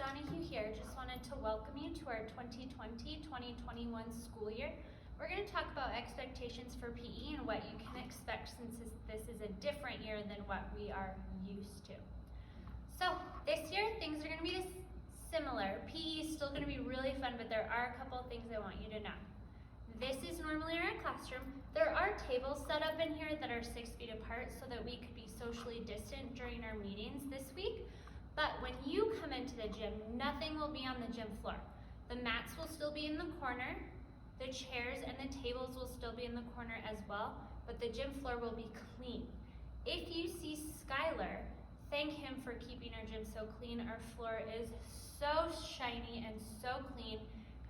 Donahue here. Just wanted to welcome you to our 2020-2021 school year. We're going to talk about expectations for PE and what you can expect since this is a different year than what we are used to. So this year things are going to be similar. PE is still going to be really fun, but there are a couple of things I want you to know. This is normally our classroom. There are tables set up in here that are 6 feet apart so that we could be socially distant during our meetings this week. But when you come into the gym, nothing will be on the gym floor. The mats will still be in the corner, the chairs and the tables will still be in the corner as well, but the gym floor will be clean. If you see Skylar, thank him for keeping our gym so clean. Our floor is so shiny and so clean,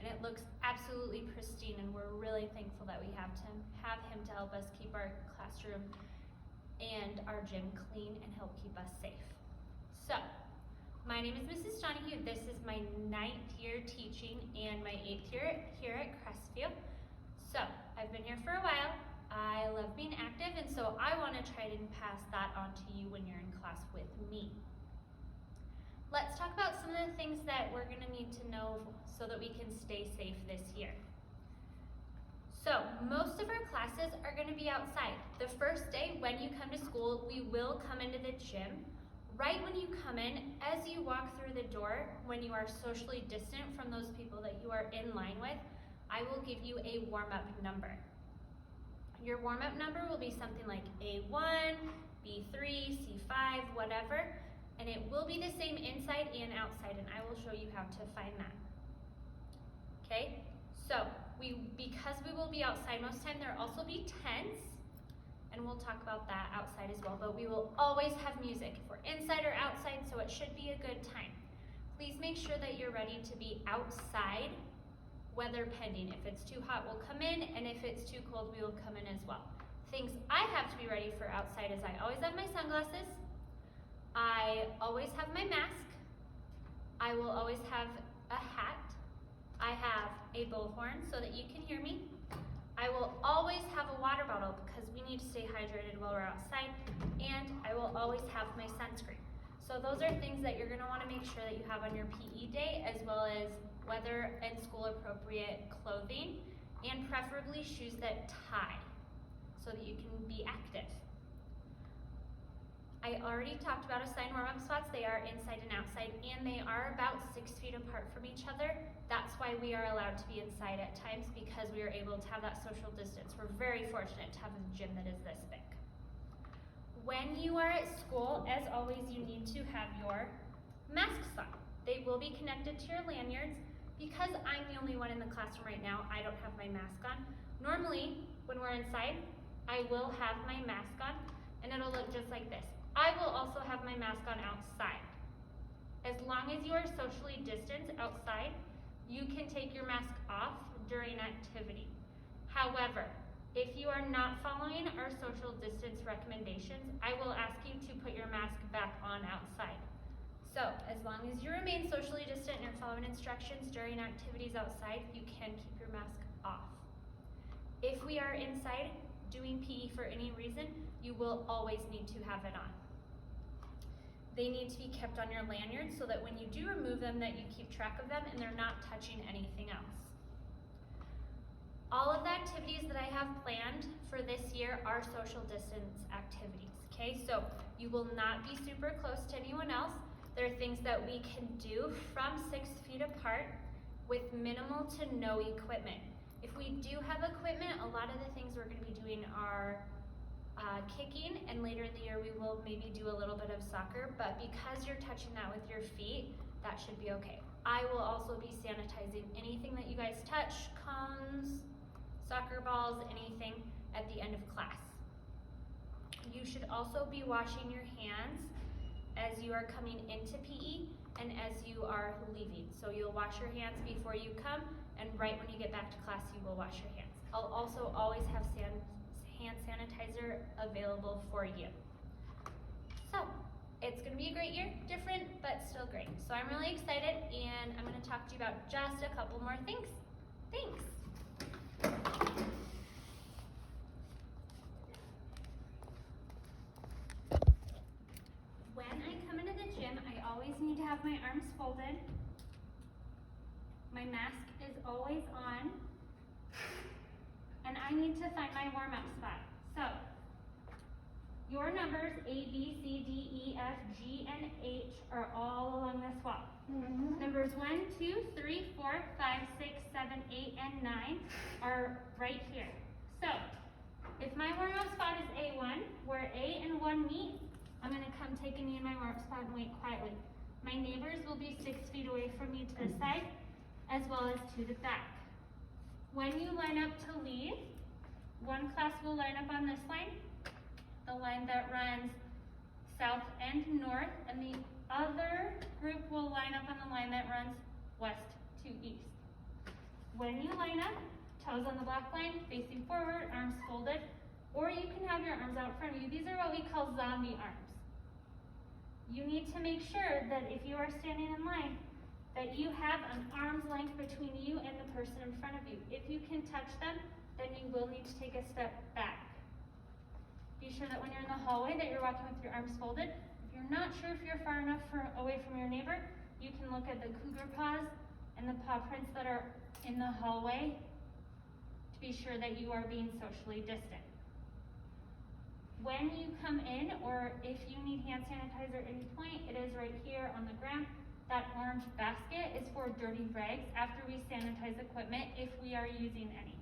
and it looks absolutely pristine, and we're really thankful that we have him to help us keep our classroom and our gym clean and help keep us safe. So, my name is Mrs. Donahue. This is my 9th year teaching and my 8th year here at Crestview. So, I've been here for a while. I love being active, and so I want to try to pass that on to you when you're in class with me. Let's talk about some of the things that we're going to need to know so that we can stay safe this year. So, most of our classes are going to be outside. The first day when you come to school, we will come into the gym. Right when you come in, as you walk through the door, when you are socially distant from those people that you are in line with, I will give you a warm-up number. Your warm-up number will be something like A1, B3, C5, whatever, and it will be the same inside and outside, and I will show you how to find that. Okay, so because we will be outside most of the time, there will also be tents, and we'll talk about that outside as well, but we will always have music if we're inside or outside, so it should be a good time. Please make sure that you're ready to be outside, weather pending. If it's too hot, we'll come in, and if it's too cold, we will come in as well. Things I have to be ready for outside is I always have my sunglasses, I always have my mask, I will always have a hat, I have a bullhorn so that you can hear me, I will always have a water bottle because we need to stay hydrated while we're outside, and I will always have my sunscreen. So those are things that you're going to want to make sure that you have on your PE day, as well as weather and school appropriate clothing, and preferably shoes that tie so that you can be active. I already talked about assigned warm-up spots. They are inside and outside, and they are about 6 feet apart from each other. That's why we are allowed to be inside at times, because we are able to have that social distance. We're very fortunate to have a gym that is this big. When you are at school, as always, you need to have your masks on. They will be connected to your lanyards. Because I'm the only one in the classroom right now, I don't have my mask on. Normally, when we're inside, I will have my mask on, and it'll look just like this. I will also have my mask on outside. As long as you are socially distanced outside, you can take your mask off during activity. However, if you are not following our social distance recommendations, I will ask you to put your mask back on outside. So, as long as you remain socially distant and you're following instructions during activities outside, you can keep your mask off. If we are inside doing PE for any reason, you will always need to have it on. They need to be kept on your lanyard so that when you do remove them, that you keep track of them and they're not touching anything else. All of the activities that I have planned for this year are social distance activities, okay? So you will not be super close to anyone else. There are things that we can do from 6 feet apart with minimal to no equipment. If we do have equipment, a lot of the things we're going to be doing are kicking, and later in the year we will maybe do a little bit of soccer, but because you're touching that with your feet, that should be okay. I will also be sanitizing anything that you guys touch, cones, soccer balls, anything at the end of class. You should also be washing your hands as you are coming into PE and as you are leaving. So you'll wash your hands before you come, and right when you get back to class, you will wash your hands. I'll also always have hand sanitizer available for you. So, it's going to be a great year, different, but still great. So I'm really excited, and I'm going to talk to you about just a couple more things. Thanks. When I come into the gym, I always need to have my arms folded My mask is always on, and I need to find my warm-up spot. So, your numbers A, B, C, D, E, F, G, and H are all along this wall. Numbers 1, 2, 3, 4, 5, 6, 7, 8, and 9 are right here. So, if my warm-up spot is A1, where A and 1 meet, I'm going to come take a knee in my warm-up spot and wait quietly. My neighbors will be 6 feet away from me to the side, as well as to the back. When you line up to leave, one class will line up on this line, the line that runs south and north, and the other group will line up on the line that runs west to east. When you line up, toes on the black line, facing forward, arms folded, or you can have your arms out in front of you. These are what we call zombie arms. You need to make sure that if you are standing in line, that you have an arm's length between you and the person in front of you. If you can touch them, then you will need to take a step back. Be sure that when you're in the hallway that you're walking with your arms folded. If you're not sure if you're far enough away from your neighbor, you can look at the cougar paws and the paw prints that are in the hallway to be sure that you are being socially distant. When you come in, or if you need hand sanitizer at any point, it is right here on the ground. That orange basket is for dirty rags after we sanitize equipment, if we are using any.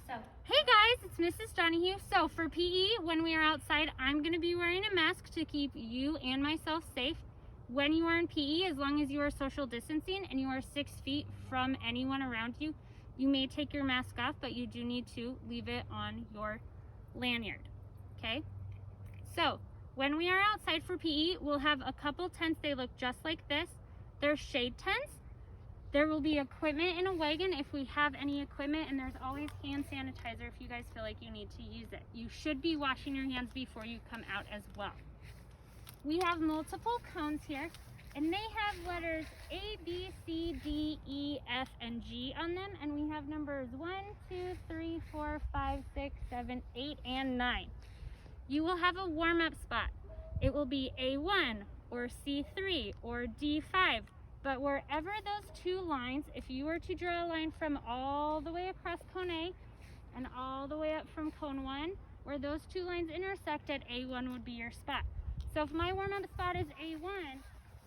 So, hey guys, it's Mrs. Donahue. So for PE, when we are outside, I'm going to be wearing a mask to keep you and myself safe. When you are in PE, as long as you are social distancing and you are 6 feet from anyone around you, you may take your mask off, but you do need to leave it on your lanyard. Okay? So, when we are outside for PE, we'll have a couple tents. They look just like this. They're shade tents. There will be equipment in a wagon if we have any equipment, and there's always hand sanitizer if you guys feel like you need to use it. You should be washing your hands before you come out as well. We have multiple cones here, and they have letters A, B, C, D, E, F, and G on them, and we have numbers 1, 2, 3, 4, 5, 6, 7, 8, and 9. You will have a warm-up spot. It will be A1 or C3 or D5, but wherever those two lines, if you were to draw a line from all the way across cone A and all the way up from cone 1, where those two lines intersect at A1 would be your spot. So if my warm-up spot is A1,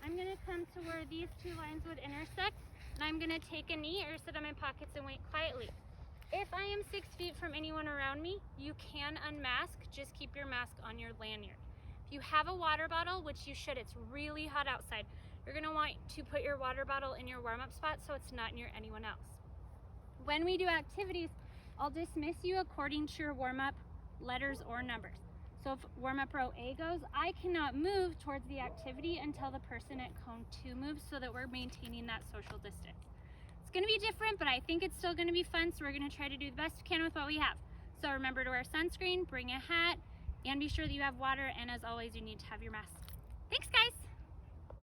I'm going to come to where these two lines would intersect, and I'm going to take a knee or sit on my pockets and wait quietly. If I am 6 feet from anyone around me, you can unmask. Just keep your mask on your lanyard. If you have a water bottle, which you should, it's really hot outside, you're going to want to put your water bottle in your warm-up spot so it's not near anyone else. When we do activities, I'll dismiss you according to your warm-up letters or numbers. So if warm-up row A goes, I cannot move towards the activity until the person at cone 2 moves, so that we're maintaining that social distance. It's going to be different, but I think it's still going to be fun, so we're going to try to do the best we can with what we have. So remember to wear sunscreen, bring a hat, and be sure that you have water, and as always, you need to have your mask. Thanks, guys!